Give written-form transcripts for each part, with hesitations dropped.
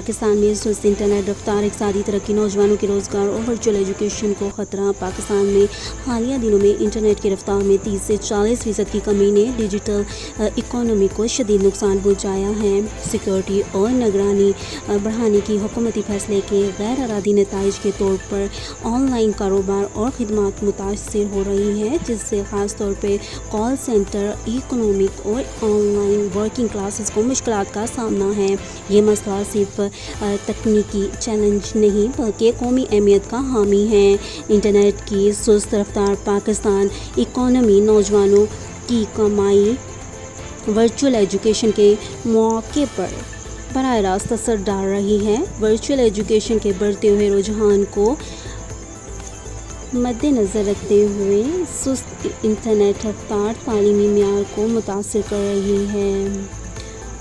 پاکستان میں سست انٹرنیٹ رفتار، اقتصادی ترقی، نوجوانوں کے روزگار اور ورچوئل ایجوکیشن کو خطرہ۔ پاکستان میں حالیہ دنوں میں انٹرنیٹ کی رفتار میں 30 سے 40% کی کمی نے ڈیجیٹل اکانومی کو شدید نقصان پہنچایا ہے۔ سیکیورٹی اور نگرانی بڑھانے کی حکومتی فیصلے کے غیر ارادی نتائج کے طور پر آن لائن کاروبار اور خدمات متاثر ہو رہی ہیں، جس سے خاص طور پر کال سینٹر، اکنامک اور آن لائن ورکنگ کلاسز کو مشکلات کا سامنا ہے۔ یہ مسئلہ صرف تکنیکی چیلنج نہیں بلکہ قومی اہمیت کا حامل ہے۔ انٹرنیٹ کی سست رفتار پاکستان اکانومی، نوجوانوں کی کمائی، ورچوئل ایجوکیشن کے مواقع پر براہ راست اثر ڈال رہی ہے۔ ورچوئل ایجوکیشن کے بڑھتے ہوئے رجحان کو مد نظر رکھتے ہوئے سست انٹرنیٹ رفتار تعلیمی معیار کو متاثر کر رہی ہے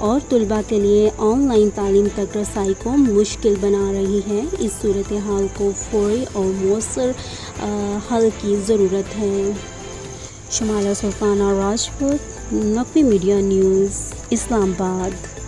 اور طلباء کے لیے آن لائن تعلیم تک رسائی کو مشکل بنا رہی ہے۔ اس صورتحال کو فوری اور مؤثر حل کی ضرورت ہے۔ شمالہ سلطانہ راجپوت، نقوی میڈیا نیوز، اسلام آباد۔